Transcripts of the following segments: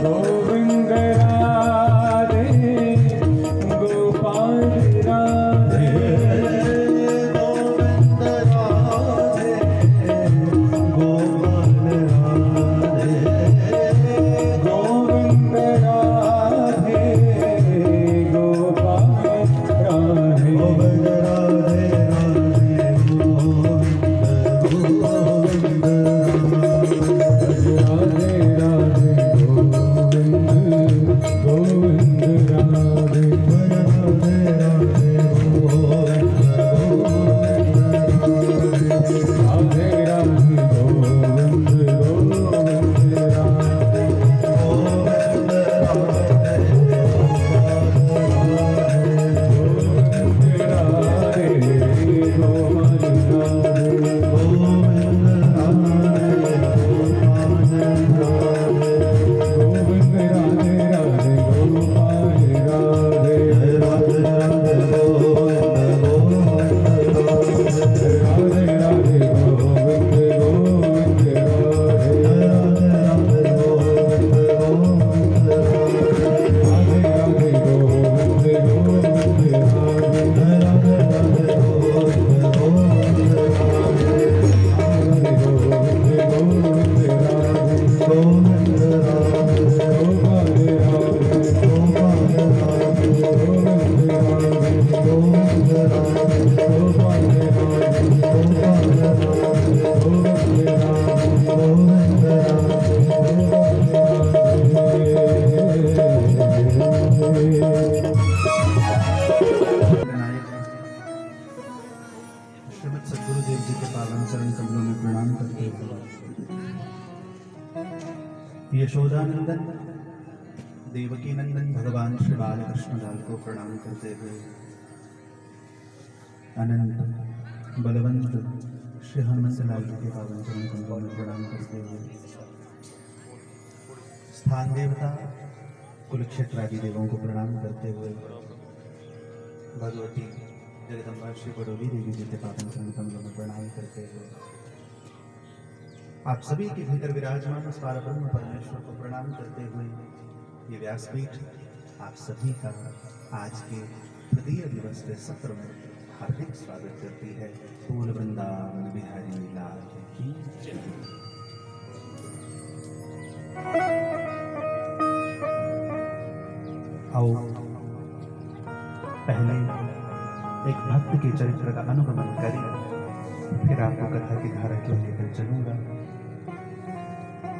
गोविंद राधे गोपाल राधे गोविंद राधे गोपाल राधे गोविंद राधे गोपाल राधे गोविंद राधे श्रीमद सद्गुरुदेव जी के पावन चरण कमलों में प्रणाम करते हुए यशोदानंदन देवकी नंदन भगवान श्री बालकृष्ण लाल को प्रणाम करते हुए अनंत बलवंत श्री हनुमंत लाल जी के पावन चरण कमलों में प्रणाम करते हुए स्थान देवता कुरुक्षेत्र आदि देवों को प्रणाम करते हुए भगवती जगदम्बा श्री बड़ोली देवी जी के पावन चरण कमलों में प्रणाम करते हुए आप सभी के भीतर विराजमान उस पारब्रह्म परमेश्वर को प्रणाम करते हुए ये व्यासपीठ आप सभी का आज के तृतीय दिवस के सत्र में हार्दिक स्वागत करती है। फूल वृंदावन बिहारी लाल की जय। आओ पहले एक भक्त के चरित्र का अनुगमन करें, फिर आपको कथा की धारा को लेकर चलूंगा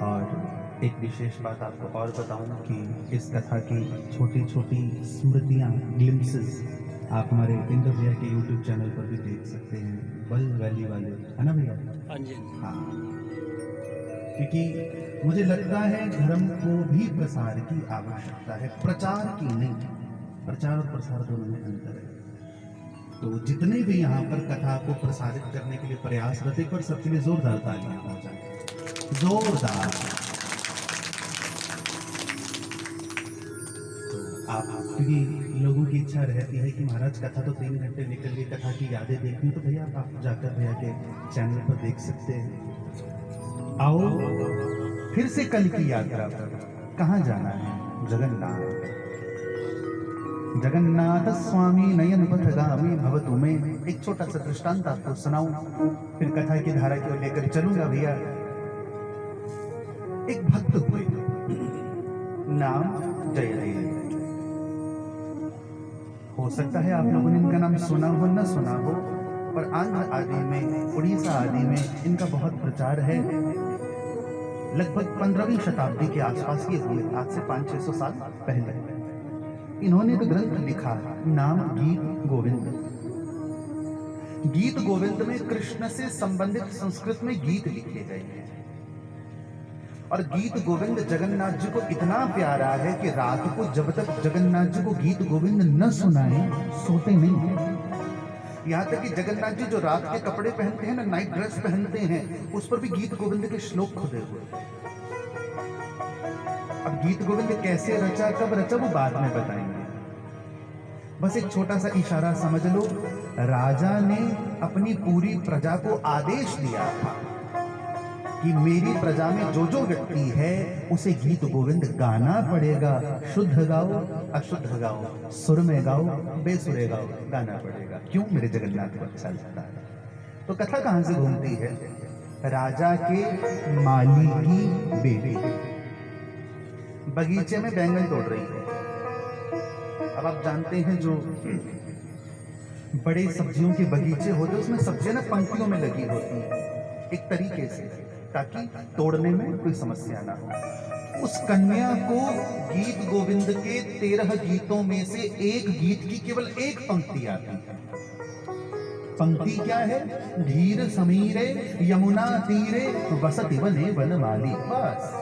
और एक विशेष बात आपको और बताऊं कि इस कथा की छोटी छोटी स्मृतियां ग्लिम्पसेस आप हमारे इंद्र भैया के YouTube चैनल पर भी देख सकते हैं। बल वैली वाले है ना भैया? हाँ, क्योंकि मुझे लगता है धर्म को भी प्रसार की आवश्यकता है, प्रचार की नहीं। प्रचार और प्रसार दोनों में अंतर है। तो जितने भी यहाँ पर कथा को प्रसारित करने के लिए प्रयासरत है, पर सबके लिए जोरदार तालियां हो जाए, जोरदार। तो आप क्योंकि लोगों की इच्छा रहती है कि महाराज कथा तो 3 घंटे निकल गई, कथा की यादें देखनी, तो भैया आप जाकर भैया के चैनल पर देख सकते हैं। आओ फिर से कल की यात्रा पर कहाँ जाना है? जगन्नाथ। जगन्नाथ स्वामी नयन पथगामी भवतु में एक छोटा सा दृष्टांत आपको सुनाऊं, फिर कथा की धारा को लेकर चलूंगा भैया। एक भक्त हुए, नाम जयदेव। हो सकता है आप लोगों ने इनका नाम सुना हो न सुना हो, पर आंध्र आदि में, उड़ीसा आदि में इनका बहुत प्रचार है। लगभग 15वीं शताब्दी के आसपास ये हुए, आज से 500-600 साल पहले। इन्होंने एक ग्रंथ लिखा, नाम गीत गोविंद। गीत गोविंद में कृष्ण से संबंधित संस्कृत में गीत लिखे गए हैं। और गीत गोविंद जगन्नाथ जी को इतना प्यारा है कि रात को जब तक जगन्नाथ जी को गीत गोविंद न सुनाए सोते नहीं। यहाँ तक कि जगन्नाथ जी जो रात के कपड़े पहनते हैं ना, नाइट ड्रेस पहनते हैं, उस पर भी गीत गोविंद के श्लोक खुदे हुए। अब गीत गोविंद कैसे रचा, कब रचा, वो बाद में बताएंगे। बस एक छोटा सा इशारा समझ लो, राजा ने अपनी पूरी प्रजा को आदेश दिया था कि कि मेरी प्रजा में जो जो व्यक्ति है उसे गीत गोविंद गाना पड़ेगा। शुद्ध गाओ अशुद्ध गाओ, सुर में गाओ बेसुरे गाओ, गाना पड़ेगा। क्यों? मेरे जगन्नाथ को अच्छा लगता है। तो कथा कहां से घूमती है? राजा के माली की बेटी बगीचे में बैंगन तोड़ रही है। अब आप जानते हैं जो बड़े सब्जियों के बगीचे होते हैं उसमें सब्जियां ना पंक्तियों में लगी होती हैं एक तरीके से, ताकि तोड़ने में कोई समस्या ना हो। उस कन्या को गीत गोविंद के 13 गीतों में से एक गीत की केवल एक पंक्ति आती है। पंक्ति क्या है? धीर समीरे यमुना तीरे वसति वने वनमाली। बस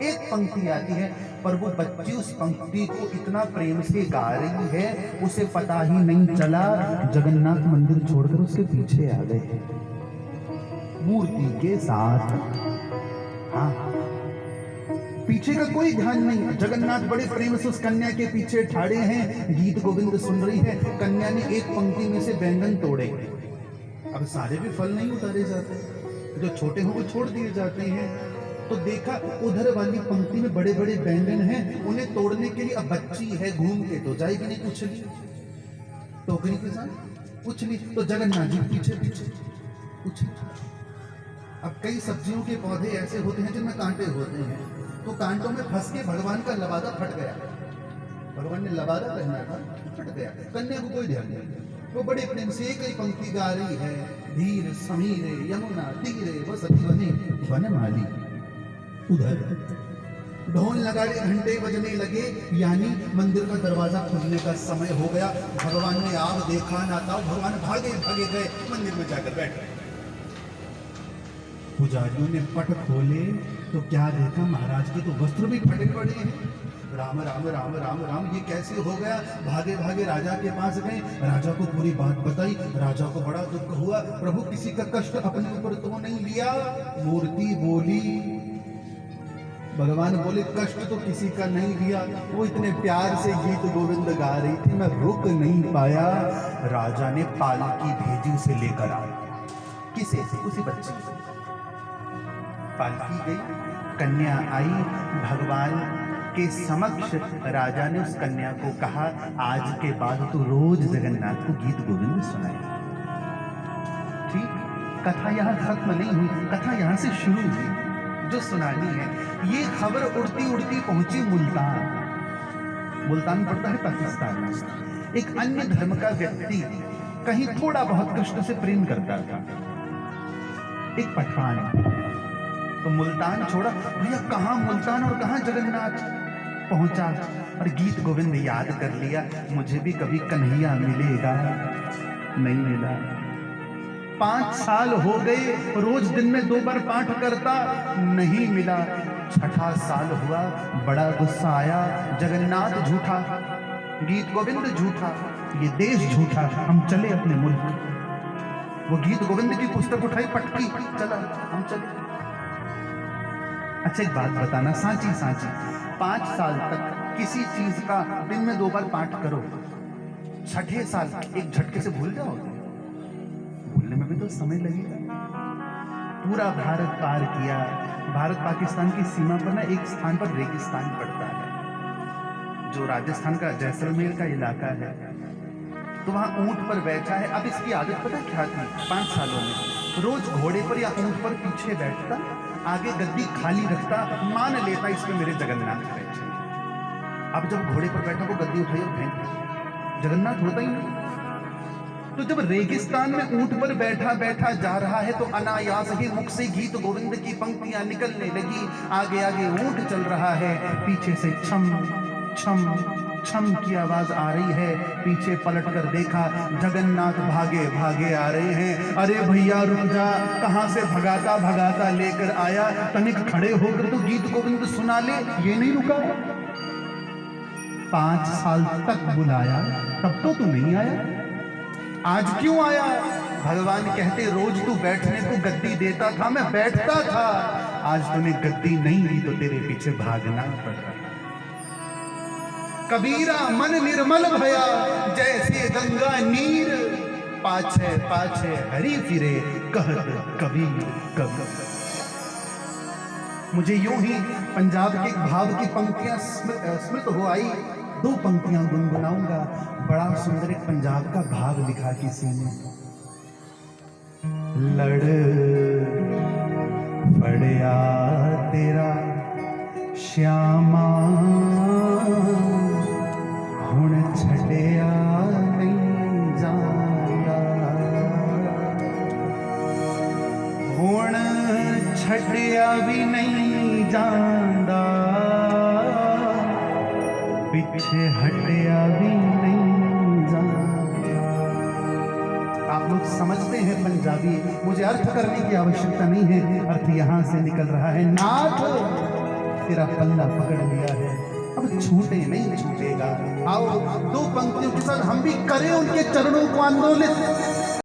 एक पंक्ति आती है, पर वो बच्ची उस पंक्ति को इतना प्रेम से गा रही है, उसे पता ही नहीं चला जगन्नाथ मंदिर छोड़कर उसके पीछे आ गए मूर्ति के साथ। हाँ, पीछे का कोई ध्यान नहीं। जगन्नाथ बड़े प्रेम से उस कन्या के पीछे ठाड़े हैं, गीत गोविंद सुन रही है। कन्या ने एक पंक्ति में से बैंगन तोड़े। अब सारे भी फल नहीं उतारे जाते, जो छोटे हो वो छोड़ दिए जाते हैं। तो देखा उधर वाली पंक्ति में बड़े बड़े बैंगन हैं, उन्हें तोड़ने के लिए अब बच्ची है, घूम के तो जाएगी नहीं, उछली टोकरी के साथ उछली, तो जगन्नाथ जी पीछे पीछे उछली। अब कई सब्जियों के पौधे ऐसे होते हैं जिनमें कांटे होते हैं, तो कांटों में फंस के भगवान का लबादा फट गया। भगवान ने लबादा पहना था, फट गया। कन्या को कोई ध्यान नहीं, वो बड़े प्रेम से एक ही पंक्ति गा रही है, धीर समीरे यमुना तीरे वसति वने वनमाली। उधर ढोल नगाड़े घंटे बजने लगे, यानी मंदिर का दरवाजा खुलने का समय हो गया। भगवान ने आग देखा ना था, भगवान भागे भागे गए मंदिर में जाकर बैठ गए। पुजारियों ने पट खोले तो क्या देखा? महाराज के तो वस्त्र भी फटे पड़े हैं। राम राम राम राम राम, ये कैसे हो गया? भागे भागे राजा के पास गए, राजा को पूरी बात बताई। राजा को बड़ा दुख हुआ, प्रभु किसी का कष्ट अपने ऊपर तो नहीं लिया? मूर्ति बोली, भगवान बोले कष्ट तो किसी का नहीं लिया, वो इतने प्यार से गीत गोविंद गा रही थी, मैं रुक नहीं पाया। राजा ने पालकी भेजी उसे लेकर आया। किसे से? उसी बच्ची से। पालकी गई, कन्या आई, भगवान के समक्ष राजा ने उस कन्या को कहा, आज के बाद तो रोज जगन्नाथ को गीत गोविंद सुनाए। ठीक, कथा यहां खत्म नहीं हुई, कथा यहां से शुरू हुई जो सुनानी है। ये खबर उड़ती उड़ती पहुंची मुल्तान। मुल्तान पड़ता है पाकिस्तान में। एक अन्य धर्म का व्यक्ति कहीं थोड़ा बहुत कृष्ण से प्रेम करता था, एक पठान। तो मुल्तान छोड़ा, भैया कहाँ मुल्तान और कहाँ जगन्नाथ। पहुंचा और गीत गोविंद याद कर लिया, मुझे भी कभी कन्हैया मिलेगा, नहीं मिला। 5 साल हो गए, रोज दिन में 2 बार पाठ करता, नहीं मिला। 6ठा साल हुआ, बड़ा गुस्सा आया, जगन्नाथ झूठा, गीत गोविंद झूठा, ये देश झूठा, हम चले अपने मुल्क। वो गीत गोविंद की पुस्तक उठाई, पटकी, चला हम चले। अच्छा एक बात बताना, सांची सांची, 5 साल तक किसी चीज का दिन में 2 बार पाठ करो, 6ठे साल एक झटके से भूल जाओगे? भूलने में भी तो समय लगेगा। पूरा भारत पार किया। भारत पाकिस्तान की सीमा पर ना एक स्थान पर रेगिस्तान पड़ता है, जो राजस्थान का जैसलमेर का इलाका है। तो वहां ऊंट पर बैठा है। अब इसकी आदत पता क्या थी? 5 सालों में रोज घोड़े पर या ऊंट पर पीछे बैठता, आगे गद्दी खाली रखता, मान लेता इसमें मेरे जगन्नाथ बैठे। अब जब घोड़े पर बैठा वो गद्दी उठाई और फेंक, जगन्नाथ होता ही नहीं। तो जब रेगिस्तान में ऊंट पर बैठा बैठा जा रहा है तो अनायास ही मुख से गीत गोविंद की पंक्तियां निकलने लगी। आगे आगे ऊंट चल रहा है, पीछे से छम छम छम की आवाज आ रही है। पीछे पलट कर देखा, जगन्नाथ भागे भागे आ रहे हैं। अरे भैया रुक जा, कहां से भगाता भगाता लेकर आया, तनिक खड़े होकर तो गीत गोविंद सुना ले। ये नहीं रुका, 5 साल तक बुलाया, तब तो तू नहीं आया। आज क्यों आया? भगवान कहते रोज तू बैठने को गद्दी देता था, मैं बैठता था। आज तूने गद्दी नहीं दी तो तेरे पीछे भागना पड़ रहा। कबीरा मन निर्मल भया, जैसे गंगा नीर, पाछे पाछे हरि फिरे, कहत कबीर कबीर। मुझे यूं ही पंजाब के एक भाव की पंक्तियां स्मृत हो आई। दो पंक्तियां गुनगुनाऊंगा। बड़ा सुंदर एक पंजाब का भाव लिखा किसी ने। लड़ फड़िया तेरा श्यामा हुण छड़िया नहीं जांदा, हुण छड़िया भी नहीं जांदा, पीछे हटिया भी नहीं जांदा। आप लोग समझते हैं पंजाबी, मुझे अर्थ करने की आवश्यकता नहीं है। अर्थ यहां से निकल रहा है, नाथ तेरा पल्ला पकड़ लिया है, अब छूटे नहीं छूटेगा। आओ दो पंक्तियों के साथ हम भी करें उनके चरणों को आंदोलित।